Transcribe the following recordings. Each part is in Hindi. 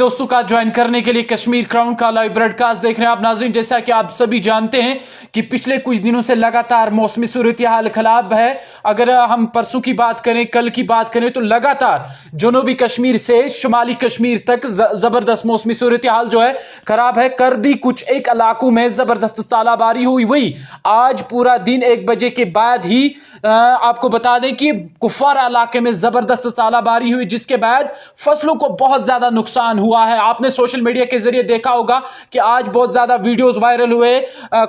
दोस्तों का ज्वाइन करने के लिए कश्मीर क्राउन का लाइव ब्रॉडकास्ट देख रहे हैं आप नाज़रीन। जैसा कि आप सभी जानते हैं कि पिछले कुछ दिनों से लगातार मौसमी सूरत हाल खराब है। अगर हम परसों की बात करें, कल की बात करें तो लगातार जनूबी कश्मीर से शुमाली कश्मीर तक जबरदस्त मौसमी सूरत हाल जो है खराब है। कर भी कुछ एक इलाकों में जबरदस्त तालाबारी हुई। वही आज पूरा दिन 1 बजे के बाद ही आपको बता दें कि कुफवारा इलाके में जबरदस्त तालाबारी हुई, जिसके बाद फसलों को बहुत ज्यादा नुकसान हुआ है। आपने सोशल मीडिया के जरिए देखा होगा कि आज बहुत ज्यादा वीडियोस वायरल हुए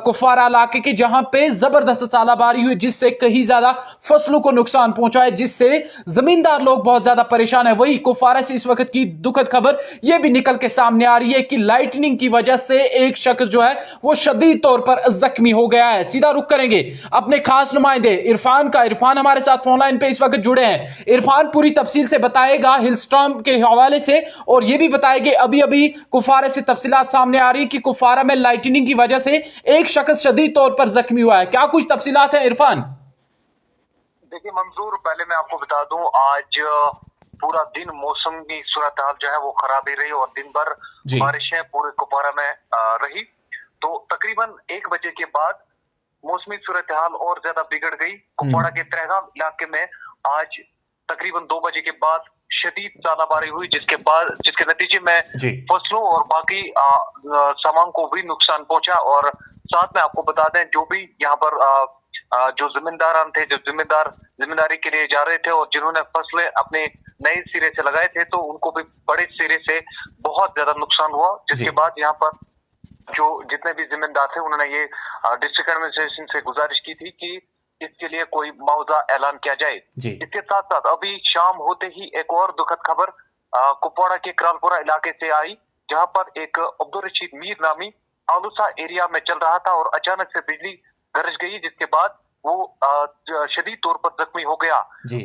कुफवारा इलाके के, जहां पे जबरदस्त तालाबारी हुई, जिससे कहीं ज्यादा फसलों को नुकसान पहुंचा है, जिससे जमींदार लोग बहुत ज्यादा परेशान है। वही कुफवारा से इस वक्त की दुखद खबर यह भी निकल के सामने आ रही है कि लाइटनिंग की वजह से एक शख्स जो है वो शदीद तौर पर जख्मी हो गया है। सीधा रुख करेंगे अपने खास नुमाइंदे इरफान का। इरफान हमारे साथ फोन लाइन पे इस वक्त जुड़े हैं। इरफान पूरी तफसील से बताएगा हिलस्टॉर्म के हवाले से, और यह भी बताएंगे अभी अभी कुफवारा से तफसीलात सामने आ रही कि कुफवारा में लाइटनिंग की वजह से एक शख्स शदीद तौर पर जख्मी हुआ है। क्या कुछ तफसीलात है इरफान? देखिए मंजूर, पहले मैं आपको बता दूं, आज पूरा दिन मौसम की सूरत हाल जो है वो खराब ही रही और दिन भर बारिशें पूरे कुपवारा में रही। तो तकरीबन 1 बजे के बाद मौसमी सूरत हाल और ज्यादा बिगड़ गई। कुपवाड़ा के त्रेगाम इलाके में आज तकरीबन 2 बजे के बाद शदीद तालाबारी हुई, जिसके नतीजे में फसलों और बाकी सामान को भी नुकसान पहुंचा। और साथ में आपको बता दें, जो भी यहाँ पर जो जिम्मेदार थे, जो जिम्मेदारी के लिए जा रहे थे और जिन्होंने फसलें अपने नए सिरे से लगाए थे, तो उनको भी बड़े सिरे से बहुत ज्यादा नुकसान हुआ। जिसके बाद यहाँ पर जो जितने भी जिम्मेदार थे उन्होंने ये डिस्ट्रिक्ट एडमिनिस्ट्रेशन से गुजारिश की थी कि इसके लिए कोई मुआवजा ऐलान किया जाए। इसके साथ साथ अभी शाम होते ही एक और दुखद खबर कुपवाड़ा के करालपुरा इलाके से आई, जहां पर एक अब्दुल रशीद मीर नामी आलूसा एरिया में चल रहा था और अचानक से बिजली गरज गई, जिसके बाद वो शदीद तौर पर जख्मी हो गया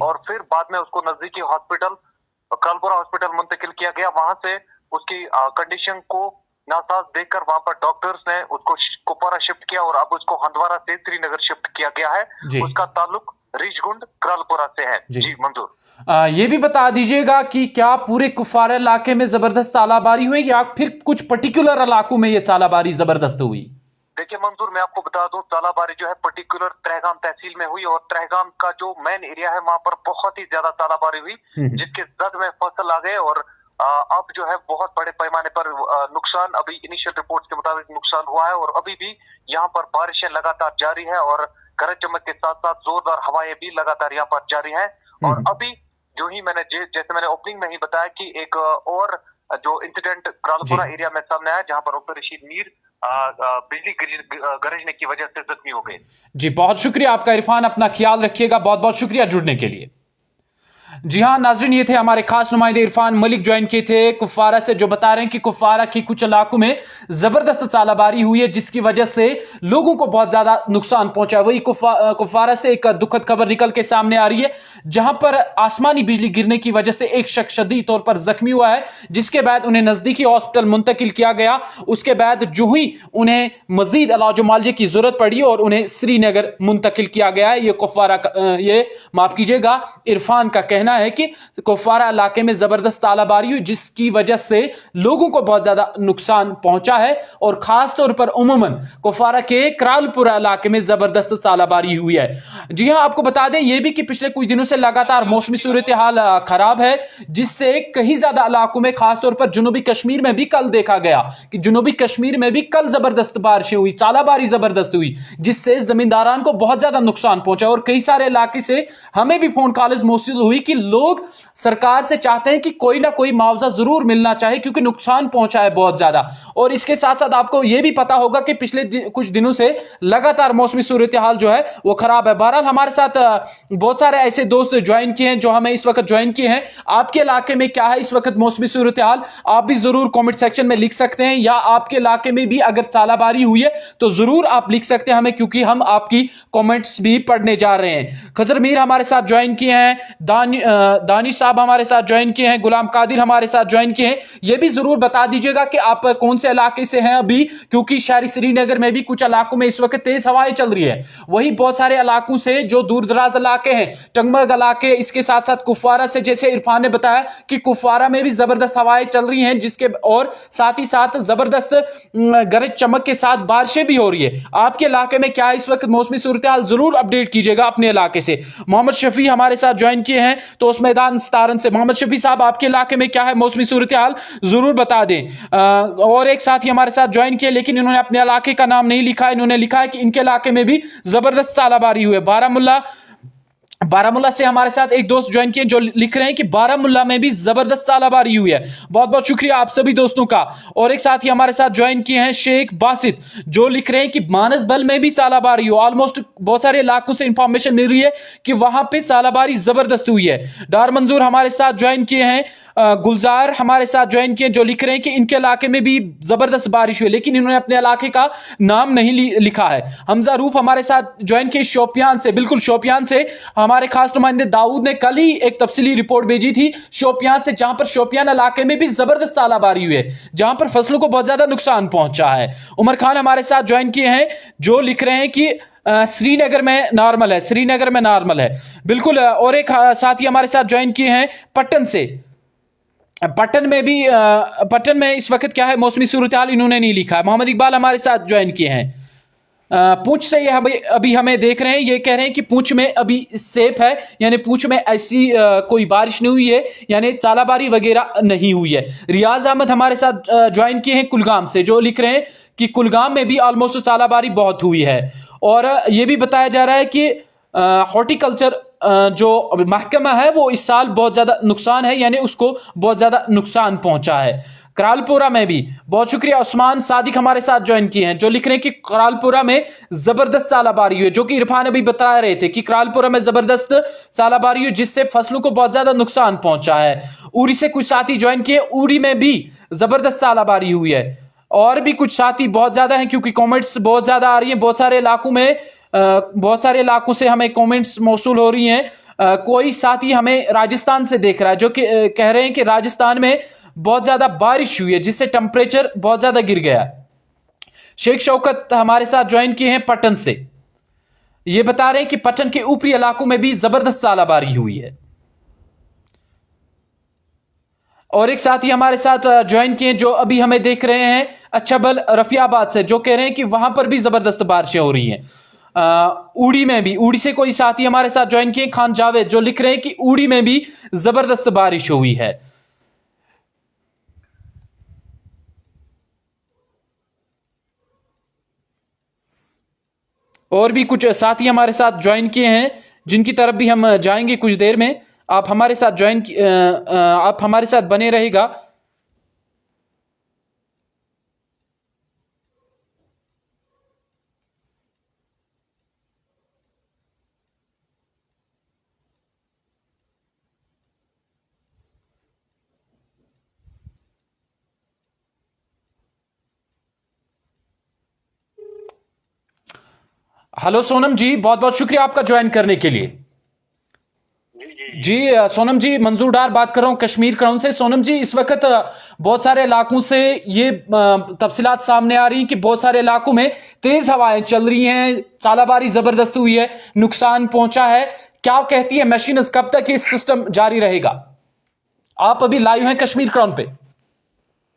और फिर बाद में उसको नजदीकी हॉस्पिटल करालपुरा हॉस्पिटल मुंतकिल किया गया। वहां से उसकी कंडीशन को नासाज देखकर वहां पर डॉक्टर्स ने उसको कुपवारा शिफ्ट किया और अब उसको हंदवारा से श्रीनगर शिफ्ट किया गया है। उसका ताल्लुक रीछगुंड करालपुरा से है। जी मंजूर, ये भी बता दीजिएगा कि क्या पूरे कुफवारा इलाके में जबरदस्त तालाबारी हुई या फिर कुछ पर्टिकुलर इलाकों में ये तालाबारी जबरदस्त हुई? देखिए मंजूर, मैं आपको बता दूं, तालाबारी जो है पर्टिकुलर त्रेगाम तहसील में हुई और त्रेगाम का जो मेन एरिया है वहां पर बहुत ही ज्यादा तालाबारी हुई, जिसके जद में फसल आ गए और अब जो है बहुत बड़े पैमाने पर नुकसान, अभी इनिशियल रिपोर्ट के मुताबिक नुकसान हुआ है। और अभी भी यहाँ पर बारिशें लगातार जारी है और गरज चमक के साथ साथ जोरदार हवाएं भी लगातार यहाँ पर जारी है। और अभी जो ही जैसे मैंने ओपनिंग में ही बताया कि एक और जो इंसिडेंट करालपुरा एरिया में सामने आया, जहाँ पर अब्दुल रशीद मीर बिजली गरजने की वजह से जख्मी हो गए। जी बहुत शुक्रिया आपका इरफान, अपना ख्याल रखिएगा। बहुत बहुत शुक्रिया जुड़ने के लिए। जी हाँ नाज़रीन, ये थे हमारे खास नुमाइंदे इरफान मलिक ज्वाइन किए थे कुफवारा से, जो बता रहे हैं कि कुफवारा के कुछ इलाकों में जबरदस्त तालाबारी हुई है, जिसकी वजह से लोगों को बहुत ज्यादा नुकसान पहुंचा है। वही कुफवारा से एक दुखद खबर निकल के सामने आ रही है, जहां पर आसमानी बिजली गिरने की वजह से एक शख्स शदीद तौर पर जख्मी हुआ है, जिसके बाद उन्हें नजदीकी हॉस्पिटल मुंतकिल किया गया। उसके बाद जो ही उन्हें मजीद इलाज मुआवजे की जरूरत पड़ी और उन्हें श्रीनगर मुंतकिल किया गया है। ये कुफवारा ये माफ कीजिएगा इरफान का कहना है कि कुफवारा इलाके में जबरदस्त तालाबारी हुई, जिसकी वजह से लोगों को बहुत ज्यादा नुकसान पहुंचा है और खास तौर पर उमूमन कुफवारा के करालपुरा इलाके में जबरदस्त तालाबारी हुई है। जी हां, आपको बता दें यह भी कि पिछले कुछ दिनों से लगातार मौसमी सूरत हाल खराब है, जिससे कहीं ज्यादा इलाकों में खासतौर पर जनूबी कश्मीर में भी कल देखा गया कि जनूबी कश्मीर में भी कल जबरदस्त बारिशें हुई, तालाबारी जबरदस्त हुई, जिससे जमींदारान को बहुत ज्यादा नुकसान पहुंचा। और कई सारे इलाके से हमें भी फोन कॉल्स मौसूल हुई कि लोग सरकार से चाहते हैं कि कोई ना कोई मुआवजा जरूर मिलना चाहिए, क्योंकि नुकसान पहुंचा है बहुत ज्यादा। और इसके साथ साथ आपको यह भी पता होगा कि पिछले कुछ दिनों से लगातार मौसमी सूरत हाल जो है वो खराब है। बहरहाल हमारे साथ बहुत सारे ऐसे दोस्त ज्वाइन किए हैं जो हमें इस वक्त ज्वाइन किए हैं। आपके इलाके में क्या है इस वक्त मौसमी सूरत हाल, आप भी जरूर कॉमेंट सेक्शन में लिख सकते हैं, या आपके इलाके में भी अगर तालाबारी हुई है तो जरूर आप लिख सकते हैं हमें, क्योंकि हम आपकी कॉमेंट्स भी पढ़ने जा रहे हैं। खजर मीर हमारे साथ ज्वाइन किए हैं, दानिश साहब हमारे साथ ज्वाइन किए हैं, गुलाम कादिर हमारे साथ ज्वाइन किए हैं। ये भी जरूर बता दीजिएगा कि आप कौन से इलाके से हैं अभी, क्योंकि शहरी श्रीनगर में भी कुछ इलाकों में इस वक्त तेज हवाएं चल रही है। वही बहुत सारे इलाकों से जो दूर दराज इलाके हैं, टंगमर्ग अलग इलाके, इसके साथ साथ कुपवारा से, जैसे इरफान ने बताया कि कुपवारा में भी जबरदस्त हवाएं चल रही हैं, जिसके और साथ ही साथ जबरदस्त गरज चमक के साथ बारिशें भी हो रही है। आपके इलाके में क्या इस वक्त मौसमी सूरत हाल जरूर अपडेट कीजिएगा अपने इलाके से। मोहम्मद शफी हमारे साथ ज्वाइन किए हैं तो उस मैदान सतारन से। मोहम्मद शफी साहब, आपके इलाके में क्या है मौसमी सूरत हाल, जरूर बता दें। और एक साथी हमारे साथ ज्वाइन किए, लेकिन इन्होंने अपने इलाके का नाम नहीं लिखा, इन्होंने लिखा है कि इनके इलाके में भी जबरदस्त सालाबारी हुई है। बारामूला से हमारे साथ एक दोस्त ज्वाइन किए जो लिख रहे हैं कि बारामूला में भी जबरदस्त सालाबारी हुई है। बहुत बहुत शुक्रिया आप सभी दोस्तों का। और एक साथ ही हमारे साथ ज्वाइन किए हैं शेख बासित, जो लिख रहे हैं कि मानसबल में भी सालाबारी हो। ऑलमोस्ट बहुत सारे इलाकों से इंफॉर्मेशन मिल रही है कि वहां पे सालाबारी जबरदस्त हुई है। डार मंजूर हमारे साथ ज्वाइन किए हैं, गुलजार हमारे साथ ज्वाइन किए जो लिख रहे हैं कि इनके इलाके में भी जबरदस्त बारिश हुई, लेकिन इन्होंने अपने इलाके का नाम नहीं लिखा है। हमजा रूफ हमारे साथ ज्वाइन किए शोपियान से। बिल्कुल, शोपियान से हमारे खास नुमाइंदे दाऊद ने कल ही एक तफसीली रिपोर्ट भेजी थी शोपियान से, जहां पर शोपियान इलाके में भी जबरदस्त सालाबारी हुई है, जहां पर फसलों को बहुत ज्यादा नुकसान पहुंचा है। उमर खान हमारे साथ ज्वाइन किए हैं जो लिख रहे हैं कि श्रीनगर में नॉर्मल है, श्रीनगर में नॉर्मल है। बिल्कुल। और एक साथी हमारे साथ ज्वाइन किए हैं पट्टन से। पट्टन में इस वक्त क्या है मौसमी सूरत हाल, इन्होंने नहीं लिखा है। मोहम्मद इकबाल हमारे साथ ज्वाइन किए हैं पूंछ से। ये अभी हमें देख रहे हैं, ये कह रहे हैं कि पूंछ में अभी सेफ है, यानी पूंछ में ऐसी कोई बारिश नहीं हुई है, यानी सालाबारी वगैरह नहीं हुई है। रियाज अहमद हमारे साथ ज्वाइन किए हैं कुलगाम से, जो लिख रहे हैं कि कुलगाम में भी ऑलमोस्ट सालाबारी बहुत हुई है। और ये भी बताया जा रहा है कि हॉर्टिकल्चर जो महकमा है वो इस साल बहुत ज़्यादा नुकसान है, यानी उसको बहुत ज़्यादा नुकसान पहुंचा है। करालपुरा में भी बहुत शुक्रिया। उस्मान सादिक हमारे साथ ज्वाइन किए हैं जो लिख रहे हैं कि करालपुरा में जबरदस्त सालाबारी हुई, जो कि इरफान अभी बता रहे थे कि करालपुरा में जबरदस्त सालाबारी हुई जिससे फसलों को बहुत ज्यादा नुकसान पहुंचा है। उरी से कुछ साथी ज्वाइन किए, उरी में भी जबरदस्त सालाबारी हुई है। और भी कुछ साथी बहुत ज्यादा हैं क्योंकि कॉमेंट्स बहुत ज्यादा आ रही है, बहुत सारे इलाकों में बहुत सारे इलाकों से हमें कमेंट्स मौसूल हो रही हैं। कोई साथी हमें राजस्थान से देख रहा है जो कि कह रहे हैं कि राजस्थान में बहुत ज्यादा बारिश हुई है जिससे टेम्परेचर बहुत ज्यादा गिर गया। शेख शौकत हमारे साथ ज्वाइन किए हैं पटन से, ये बता रहे हैं कि पटन के ऊपरी इलाकों में भी जबरदस्त सालाबारी हुई है। और एक साथी हमारे साथ ज्वाइन किए जो अभी हमें देख रहे हैं अच्छाबल रफियाबाद से, जो कह रहे हैं कि वहां पर भी जबरदस्त बारिशें हो रही हैं। उड़ी में भी, उड़ी से कोई साथी हमारे साथ ज्वाइन किए खान जावेद, जो लिख रहे हैं कि उड़ी में भी जबरदस्त बारिश हुई है। और भी कुछ साथी हमारे साथ ज्वाइन किए हैं जिनकी तरफ भी हम जाएंगे कुछ देर में। आप हमारे साथ बने रहेगा। हेलो सोनम जी, बहुत बहुत शुक्रिया आपका ज्वाइन करने के लिए। जी सोनम जी, मंजूर डार बात कर रहा हूं कश्मीर क्राउन से। सोनम जी, इस वक्त बहुत सारे इलाकों से ये तफसीलात सामने आ रही हैं कि बहुत सारे इलाकों में तेज हवाएं चल रही हैं, सालाबारी जबरदस्त हुई है, नुकसान पहुंचा है। क्या कहती है मशीनस, कब तक ये सिस्टम जारी रहेगा? आप अभी लाइव हैं कश्मीर क्राउन पे।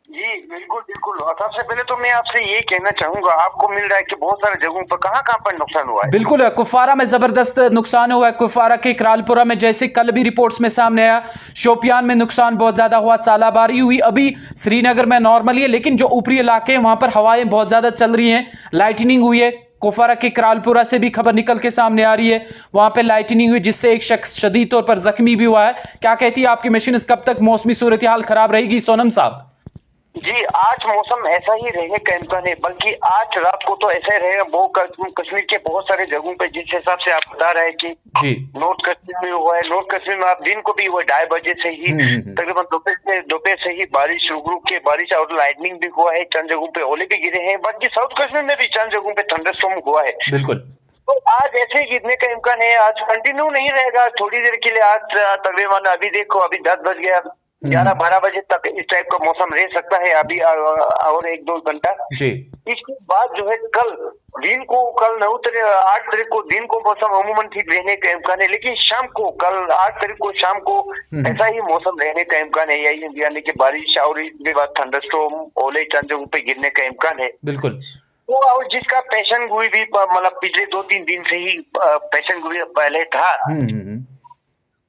जी बिल्कुल बिल्कुल। और सबसे पहले तो मैं आपसे ये कहना चाहूंगा, आपको मिल रहा है कि बहुत सारे जगहों पर कहां पर नुकसान हुआ है। बिल्कुल, कुफवारा में जबरदस्त नुकसान हुआ है। कुफवारा के करालपुरा में, जैसे कल भी रिपोर्ट्स में सामने आया, शोपियान में नुकसान बहुत ज्यादा हुआ, सालाबारी हुई। अभी श्रीनगर में नॉर्मली है, लेकिन जो ऊपरी इलाके हैं वहां पर हवाएं बहुत ज्यादा चल रही हैं, लाइटनिंग हुई है। कुफवारा के करालपुरा से भी खबर निकल के सामने आ रही है, वहां पे लाइटनिंग हुई जिससे एक शख्स शदीद तौर पर जख्मी भी हुआ है। क्या कहती है आपकी मशीन, कब तक मौसमी सूरत हाल खराब रहेगी सोनम साहब? जी, आज मौसम ऐसा ही रहने का इम्कान है, बल्कि आज रात को तो ऐसा ही रहेगा। वो कश्मीर के बहुत सारे जगहों पे जिस हिसाब से आप बता रहे हैं कि नॉर्थ कश्मीर में हुआ है, नॉर्थ कश्मीर में आप दिन को भी हुआ 2:30 बजे से ही तकरीबन दोपहर से ही बारिश रुक रुक के बारिश और लाइटनिंग भी हुआ है। चंद जगहों पे ओले भी गिरे हैं, बाकी साउथ कश्मीर में भी चंद जगहों पे थंडरस्टॉर्म हुआ है। बिल्कुल। तो आज ऐसे ही गिरने का इम्कान है। आज कंटिन्यू नहीं रहेगा, थोड़ी देर के लिए। आज तकरीबन अभी देखो, अभी 10 बज गया, 11-12 बजे तक इस टाइप का मौसम रह सकता है अभी और 1-2 घंटा जी। इसके बाद जो है कल 9 तारीख 8 तारीख को दिन को मौसम अमूमन ठीक रहने का इम्कान है, लेकिन शाम को कल 8 तारीख को शाम को ऐसा ही मौसम रहने का इम्कान है, यानी कि बारिश और इसके बाद थंडरस्टॉर्म ओले चंद जगहों पे गिरने का इम्कान है। बिल्कुल। वो और जिसका पेशन गोई भी मतलब पिछले 2-3 दिन से ही पेशन गोई पहले था,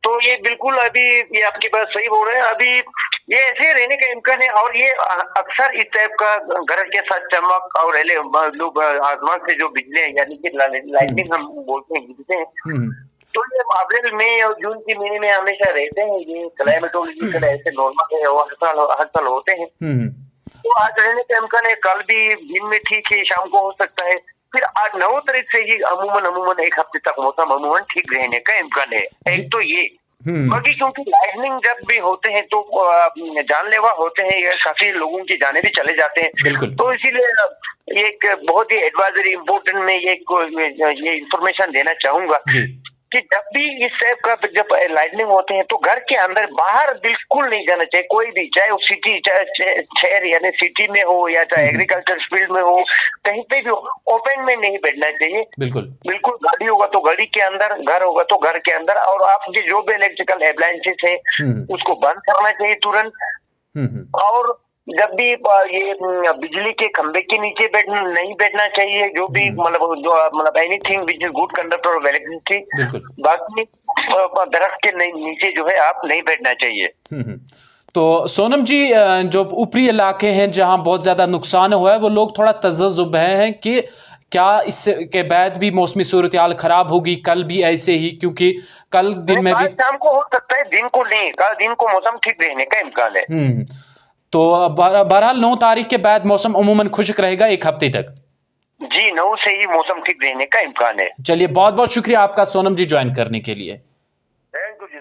तो ये बिल्कुल अभी ये आपकी बात सही बोल रहे हैं, अभी ये ऐसे रहने का इम्कान है। और ये अक्सर इस टाइप का गरज के साथ चमक और आसमान से जो बिजली यानी कि लाइटिंग हम बोलते हैं गिरते हैं, तो ये अप्रैल मई और जून के महीने में हमेशा रहते हैं। ये क्लाइमेटोलॉजिकल ऐसे नॉर्मल है और हर साल होते हैं। तो आज रहने का इम्कान है, कल भी दिन में ठीक है, शाम को हो सकता है, फिर 8-9 तारीख से ही अमूमन 1 हफ्ते तक मौसम अमूमन ठीक रहने का इम्कान है। एक तो ये बाकी क्योंकि लाइटनिंग जब भी होते हैं तो जानलेवा होते हैं, ये काफी लोगों की जाने भी चले जाते हैं, तो इसीलिए एक बहुत ही एडवाइजरी इम्पोर्टेंट में ये इंफॉर्मेशन देना चाहूंगा कि जब भी इस टाइप का जब लाइटनिंग होते हैं तो घर के अंदर बाहर बिल्कुल नहीं जाना चाहिए, कोई भी, चाहे वो सिटी, चाहे शहर यानी सिटी में हो या चाहे एग्रीकल्चर फील्ड में हो, कहीं पे भी हो, ओपन में नहीं बैठना चाहिए। बिल्कुल गाड़ी होगा तो गाड़ी के अंदर, घर होगा तो घर के अंदर, और आपके जो भी इलेक्ट्रिकल अप्लायंसेस है उसको बंद करना चाहिए तुरंत। और जब भी ये बिजली के खंभे के नीचे नहीं बैठना चाहिए, जो भी मतलब anything which is good conductor of electricity, बाकी दरख्त के नीचे जो है आप नहीं बैठना चाहिए। तो सोनम जी, जो ऊपरी इलाके हैं जहां बहुत ज्यादा नुकसान हुआ है, वो लोग थोड़ा तजज्जुब हैं कि क्या इसके बाद भी मौसमी सूरत हाल खराब होगी, कल भी ऐसे ही, क्योंकि कल दिन में भी शाम को हो सकता है, दिन को नहीं, कल दिन को मौसम ठीक रहने का इम्कान है। तो बहरहाल 9 तारीख के बाद मौसम अमूमन खुश्क रहेगा 1 हफ्ते तक। जी, 9 से ही मौसम ठीक रहने का इम्कान है। चलिए, बहुत बहुत शुक्रिया आपका सोनम जी ज्वाइन करने के लिए।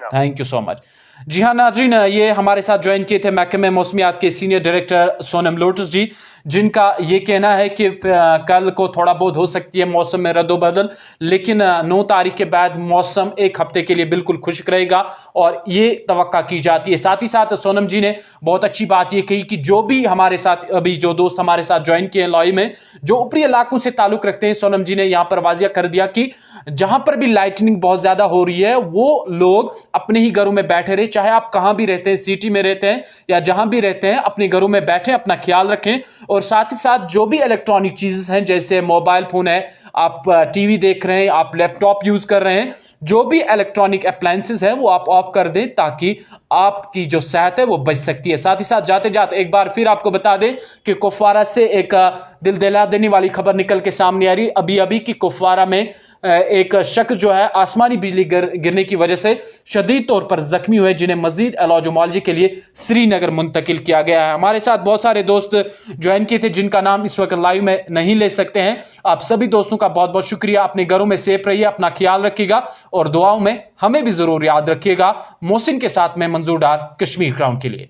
Thank you so much. जी हाँ नाजरीन, ये हमारे साथ ज्वाइन किए थे महकमे मौसमियात के सीनियर डायरेक्टर सोनम लोटस जी, जिनका ये कहना है कि कल को थोड़ा बहुत हो सकती है मौसम में रद्दोबदल, लेकिन 9 तारीख के बाद मौसम 1 हफ्ते के लिए बिल्कुल खुश्क रहेगा और ये तवक्का की जाती है। साथ ही साथ सोनम जी ने बहुत अच्छी बात ये कही कि जो भी हमारे साथ अभी जो दोस्त हमारे साथ ज्वाइन किए हैं लॉय में, जो ऊपरी इलाकों से ताल्लुक रखते हैं, सोनम जी ने यहाँ पर वाजिया कर दिया कि जहां पर भी लाइटनिंग बहुत ज्यादा हो रही है वो लोग अपने ही घरों में बैठे रहे, चाहे आप कहां भी रहते हैं, सिटी में रहते हैं या जहां भी रहते हैं, अपने घरों में बैठे, अपना ख्याल रखें। और साथ ही साथ जो भी इलेक्ट्रॉनिक चीजें हैं, जैसे मोबाइल फोन है, आप टीवी देख रहे हैं, आप लैपटॉप यूज कर रहे हैं, जो भी इलेक्ट्रॉनिक अप्लायंसेस है वो आप ऑफ कर दें ताकि आपकी जो सेहत है वो बच सकती है। साथ ही साथ जाते जाते एक बार फिर आपको बता दें कि कुपवारा से एक दिल दहला देने वाली खबर निकल के सामने आ रही अभी अभी कि कुपवारा में एक शख्स जो है आसमानी बिजली गिरने की वजह से शदीद तौर पर जख्मी हुए, जिन्हें मजीद इलाज मुआलजे के लिए श्रीनगर मुंतकिल किया गया है। हमारे साथ बहुत सारे दोस्त ज्वाइन किए थे जिनका नाम इस वक्त लाइव में नहीं ले सकते हैं। आप सभी दोस्तों का बहुत बहुत शुक्रिया। अपने घरों में सेफ रहिए, अपना ख्याल रखिएगा और दुआओं में हमें भी जरूर याद रखिएगा। मोहसिन के साथ में मंजूर डार, कश्मीर क्राउन के लिए।